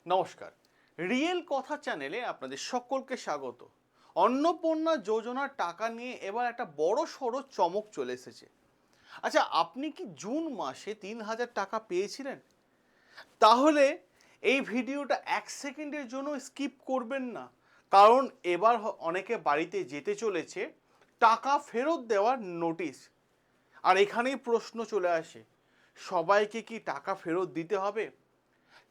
নমস্কার, রিয়েল কথা চ্যানেলে আপনাদের সকলকে স্বাগত। অন্নপূর্ণা যোজনার টাকা নিয়ে এবার একটা বড় সড়ো চমক চলে এসেছে। আচ্ছা, আপনি কি জুন মাসে ৩,০০০ টাকা পেয়েছিলেন? তাহলে এই ভিডিওটা 1 সেকেন্ডের জন্য স্কিপ করবেন না, কারণ এবার অনেকে বাড়িতে যেতে চলেছে টাকা ফেরত দেওয়ার নোটিশ। আর এখানেই প্রশ্ন চলে আসে, সবাইকে কি টাকা ফেরত দিতে হবে?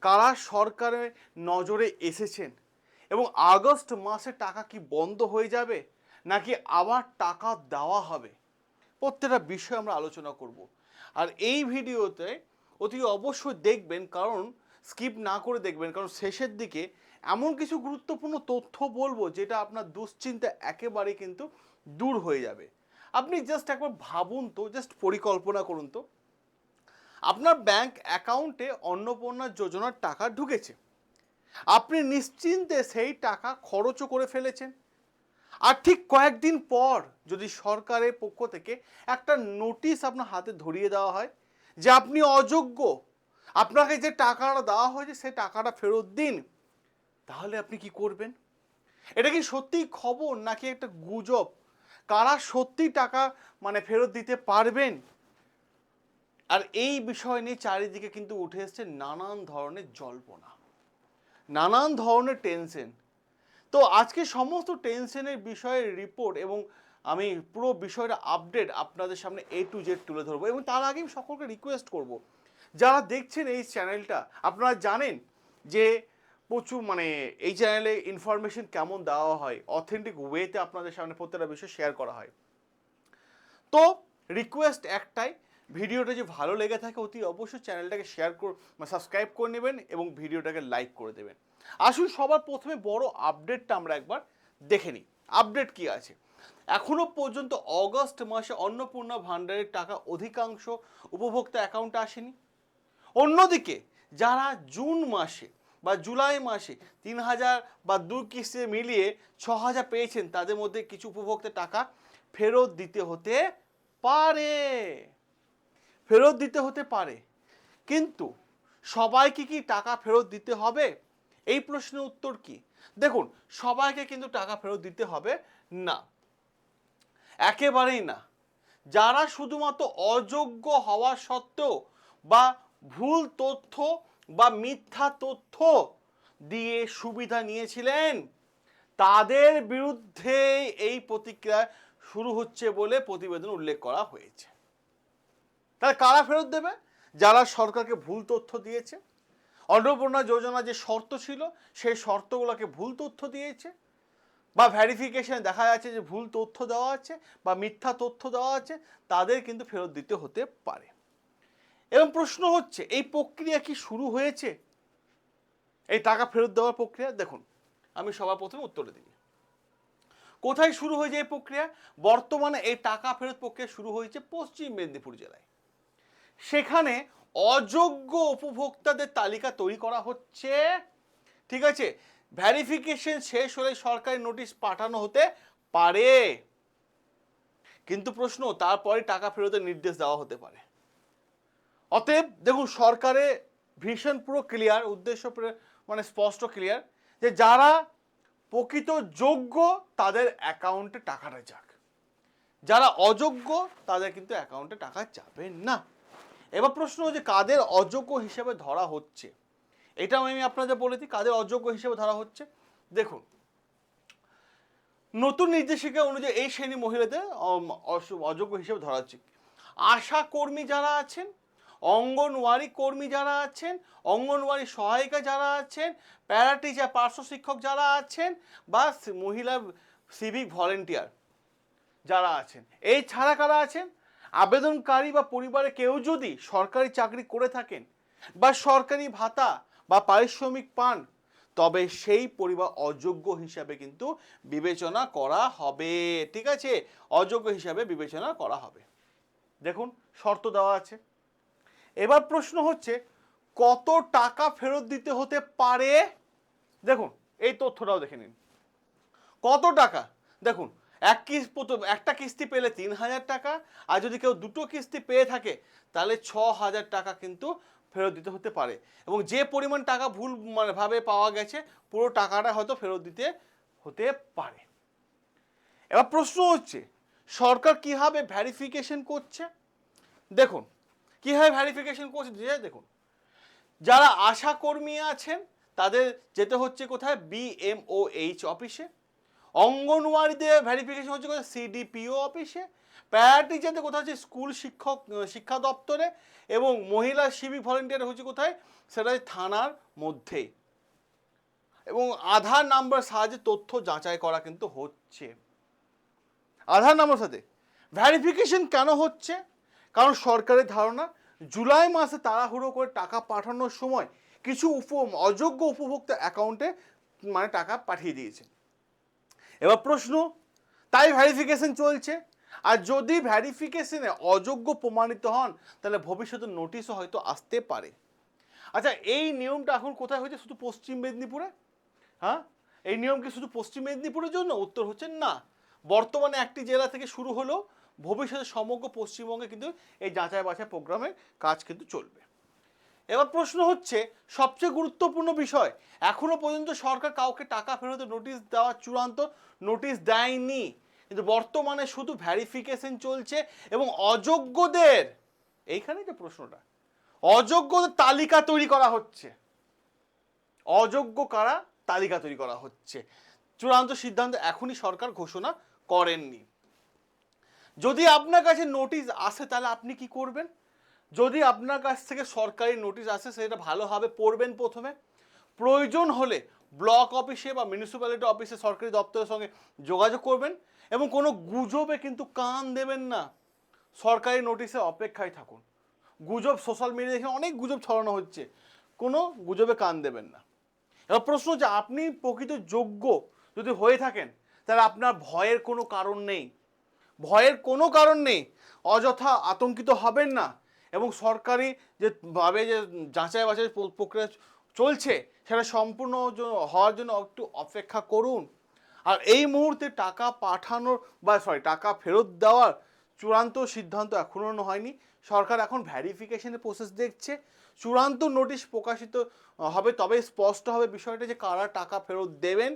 কারা সরকারের নজরে এসেছেন এবং আগস্ট মাসে টাকা কি বন্ধ হয়ে যাবে নাকি আবার টাকা দেওয়া হবে? প্রত্যেকটা বিষয় আমরা আলোচনা করব। আর এই ভিডিওতে অতি অবশ্যই দেখবেন, কারণ স্কিপ না করে দেখবেন, কারণ শেষের দিকে এমন কিছু গুরুত্বপূর্ণ তথ্য বলবো যেটা আপনার দুশ্চিন্তা একেবারে কিন্তু দূর হয়ে যাবে। আপনি জাস্ট একবার ভাবুন তো, জাস্ট পরিকল্পনা করুন তো, আপনার ব্যাংক অ্যাকাউন্টে অন্নপূর্ণা যোজনার টাকা ঢুকেছে, আপনি নিশ্চিন্তে সেই টাকা খরচও করে ফেলেছেন, আর ঠিক কয়েকদিন পর যদি সরকারের পক্ষ থেকে একটা নোটিশ আপনার হাতে ধরিয়ে দেওয়া হয় যে আপনি অযোগ্য, আপনাকে যে টাকাটা দেওয়া হয়েছে সেই টাকাটা ফেরত দিন, তাহলে আপনি কি করবেন? এটা কি সত্যি খবর নাকি একটা গুজব? কারা সত্যি টাকা ফেরত দিতে পারবেন? আর এই বিষয় নিয়ে চারিদিকে কিন্তু উঠে এসছে নানান ধরনের জল্পনা, নানান ধরনের টেনশন। তো আজকে সমস্ত টেনশনের বিষয়ের রিপোর্ট এবং আমি পুরো বিষয়টা আপডেট আপনাদের সামনে A to Z তুলে ধরবো। এবং তার আগে আমি সকলকে রিকোয়েস্ট করব, যারা দেখছেন এই চ্যানেলটা, আপনারা জানেন যে প্রচুর এই চ্যানেলে ইনফরমেশন কেমন দেওয়া হয়, অথেন্টিক ওয়েতে আপনাদের সামনে প্রত্যেকটা বিষয় শেয়ার করা হয়। তো রিকোয়েস্ট একটাই, ভিডিওটা যে ভালো লেগে থাকে অতি অবশ্যই চ্যানেলটাকে শেয়ার সাবস্ক্রাইব করে নেবেন এবং ভিডিওটাকে লাইক করে দেবেন। আসুন সবার প্রথমে বড় আপডেটটা আমরা একবার দেখে নিই। আপডেট কি আছে? এখনো পর্যন্ত অগস্ট মাসে অন্নপূর্ণা ভাণ্ডারের টাকা অধিকাংশ উপভোক্তা অ্যাকাউন্টে আসেনি। অন্যদিকে যারা জুন মাসে বা জুলাই মাসে ৩,০০০ বা 2 কিস্তি মিলিয়ে ৬,০০০ পেয়েছেন, তাদের মধ্যে কিছু উপভোক্তা টাকা ফেরত দিতে হতে পারে, ফেরত দিতে হতে পারে। কিন্তু সবাইকে কি টাকা ফেরত দিতে হবে? এই প্রশ্নের উত্তর কি? দেখুন, সবাইকে কিন্তু টাকা ফেরত দিতে হবে না, একেবারেই না। যারা শুধুমাত্র অযোগ্য হওয়া সত্ত্বেও বা ভুল তথ্য বা মিথ্যা তথ্য দিয়ে সুবিধা নিয়েছিলেন, তাদের বিরুদ্ধে এই প্রতিক্রিয়া শুরু হচ্ছে বলে প্রতিবেদন উল্লেখ করা হয়েছে। তাহলে কারা ফেরত দেবে? যারা সরকারকে ভুল তথ্য দিয়েছে, অন্নপূর্ণা যোজনা যে শর্ত ছিল সেই শর্তগুলোকে ভুল তথ্য দিয়েছে, বা ভেরিফিকেশনে দেখা যাচ্ছে যে ভুল তথ্য দেওয়া আছে বা মিথ্যা তথ্য দেওয়া আছে, তাদের কিন্তু ফেরত দিতে হতে পারে। এবং প্রশ্ন হচ্ছে, এই প্রক্রিয়া কি শুরু হয়েছে? এই টাকা ফেরত দেওয়ার প্রক্রিয়া? দেখুন, আমি সবার প্রথমে উত্তরে দিই, কোথায় শুরু হয়েছে এই প্রক্রিয়া? বর্তমানে এই টাকা ফেরত প্রক্রিয়া শুরু হয়েছে পশ্চিম মেদিনীপুর জেলায়। সেখানে অযোগ্য উপভোক্তাদের তালিকা তৈরি করা হচ্ছে, ঠিক আছে? ভেরিফিকেশন শেষ হলে সরকারি নোটিশ পাঠানো হতে পারে, কিন্তু প্রশ্ন, তারপরে টাকা ফেরতের নির্দেশ দেওয়া হতে পারে। অতএব দেখুন, সরকারের ভিশন পুরো ক্লিয়ার, উদ্দেশ্য স্পষ্ট ক্লিয়ার, যে যারা প্রকৃত যোগ্য তাদের অ্যাকাউন্টে টাকাটা যাক, যারা অযোগ্য তাদের কিন্তু অ্যাকাউন্টে টাকা যাবে না। এবার প্রশ্ন হচ্ছে, কাদের অযোগ্য হিসেবে ধরা হচ্ছে? এটাও আমি আপনাদের বলে দিই, কাদের অযোগ্য হিসেবে ধরা হচ্ছে। দেখুন, নতুন নির্দেশিকা অনুযায়ী এই শ্রেণী মহিলাদের অযোগ্য হিসেবে ধরা হচ্ছে আশা কর্মী যারা আছেন, অঙ্গনওয়াড়ি কর্মী যারা আছেন, অঙ্গনওয়াড়ি সহায়িকা যারা আছেন, প্যারা টিচার পার্শ্ব শিক্ষক যারা আছেন, বা মহিলা সিভিক ভলেন্টিয়ার যারা আছেন। এই ছাড়া কারা আছেন? আবেদনকারী বা পরিবারে কেউ যদি সরকারি চাকরি করে থাকেন বা সরকারি ভাতা বা পারিশ্রমিক পান, তবে সেই পরিবার অযোগ্য হিসাবে কিন্তু বিবেচনা করা হবে, ঠিক আছে? অযোগ্য হিসাবে বিবেচনা করা হবে। দেখুন, শর্ত দেওয়া আছে। এবার প্রশ্ন হচ্ছে, কত টাকা ফেরত দিতে হতে পারে? দেখুন, এই তথ্যটাও দেখে নিন। কত টাকা? দেখুন, একটা কিস্তি পেলে ৩,০০০ টাকা, আর যদি কেউ দুটো কিস্তি পেয়ে থাকে তাহলে ৬,০০০ টাকা কিন্তু ফেরত দিতে হতে পারে, এবং যে পরিমাণ টাকা ভুল মানে ভাবে পাওয়া গেছে পুরো টাকাটা হয়তো ফেরত দিতে হতে পারে। এবার প্রশ্ন হচ্ছে সরকার কিভাবে ভেরিফিকেশন করছে। দেখুন কিভাবে ভেরিফিকেশন করছে, দেখুন যারা আশা কর্মী আছেন তাদের যেতে হচ্ছে কোথায়, BMOH অফিসে। অঙ্গনওয়াড়িদের ভেরিফিকেশন হচ্ছে কোথায়, CDPO অফিসে। প্যারা টিচারদের কোথায় হচ্ছে স্কুল শিক্ষা দপ্তরে, এবং মহিলা সিভিক ভলেন্টিয়ার হচ্ছে কোথায়, সেটা হচ্ছে থানার মধ্যেই। এবং আধার নাম্বার সাহায্যে তথ্য যাচাই করা কিন্তু হচ্ছে। আধার নাম্বার সাথে ভেরিফিকেশন কেন হচ্ছে, কারণ সরকারের ধারণা জুলাই মাসে তাড়াহুড়ো করে টাকা পাঠানোর সময় কিছু অযোগ্য উপভোক্তা অ্যাকাউন্টে মানে টাকা পাঠিয়ে দিয়েছে। এবার প্রশ্ন, তাই ভেরিফিকেশন চলছে, আর যদি ভেরিফিকেশনে অযোগ্য প্রমাণিত হন তাহলে ভবিষ্যতে নোটিশও হয়তো আসতে পারে। আচ্ছা এই নিয়মটা এখন কোথায় হয়েছে, শুধু পশ্চিম মেদিনীপুরে? হ্যাঁ, এই নিয়ম কি শুধু পশ্চিম মেদিনীপুরের জন্য? উত্তর হচ্ছে না। বর্তমানে একটি জেলা থেকে শুরু হলেও ভবিষ্যতে সমগ্র পশ্চিমবঙ্গে কিন্তু এই যাচাই বাছাই প্রোগ্রামের কাজ কিন্তু চলবে। এবার প্রশ্ন হচ্ছে সবচেয়ে গুরুত্বপূর্ণ বিষয়, এখনো পর্যন্ত সরকার কাউকে টাকা ফেরতের নোটিশ দেওয়ার চূড়ান্ত নোটিশ দেয়নি, কিন্তু বর্তমানে শুধু ভেরিফিকেশন চলছে এবং অযোগ্যদের, এইখানেই তো প্রশ্নটা, অযোগ্যদের তালিকা তৈরি করা হচ্ছে। অযোগ্য কারা তালিকা তৈরি করা হচ্ছে, চূড়ান্ত সিদ্ধান্ত এখনই সরকার ঘোষণা করেননি। যদি আপনার কাছে নোটিশ আসে তাহলে আপনি কি করবেন? যদি আপনার কাছ থেকে সরকারি নোটিশ আসে সেটা ভালোভাবে পড়বেন প্রথমে, প্রয়োজন হলে ব্লক অফিসে বা মিউনিসিপ্যালিটি অফিসে সরকারি দপ্তরের সঙ্গে যোগাযোগ করবেন, এবং কোনো গুজবে কিন্তু কান দেবেন না, সরকারি নোটিশে অপেক্ষায় থাকুন। গুজব সোশ্যাল মিডিয়ায় অনেক গুজব ছড়ানো হচ্ছে, কোনো গুজবে কান দেবেন না। এবার প্রশ্ন হচ্ছে আপনি প্রকৃত যোগ্য যদি হয়ে থাকেন তাহলে আপনার ভয়ের কোনো কারণ নেই, ভয়ের কোনো কারণ নেই, অযথা আতঙ্কিত হবেন না, এবং সরকারি যে ভাবে যে যাচাই বাছাই প্রক্রিয়া চলছে সেটা সম্পূর্ণ হওয়ার জন্য একটু অপেক্ষা করুন। আর এই মুহূর্তে টাকা পাঠানোর বা টাকা ফেরত দেওয়ার চূড়ান্ত সিদ্ধান্ত এখনও হয়নি, সরকার এখন ভেরিফিকেশনের প্রসেস দেখছে। চূড়ান্ত নোটিশ প্রকাশিত হবে তবে স্পষ্ট হবে বিষয়টা যে কারা টাকা ফেরত দেবেন,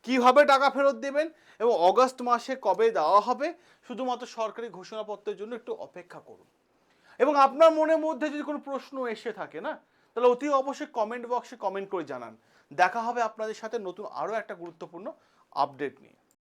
কিভাবে টাকা ফেরত দেবেন, এবং অগস্ট মাসে কবে দেওয়া হবে, শুধুমাত্র সরকারি ঘোষণাপত্রের জন্য একটু অপেক্ষা করুন। এবং আপনার মনের মধ্যে যদি কোনো প্রশ্ন এসে থাকে না, তাহলে অতি অবশ্যই কমেন্ট বক্সে কমেন্ট করে জানান। দেখা হবে আপনাদের সাথে নতুন আরও একটা গুরুত্বপূর্ণ আপডেট নিয়ে।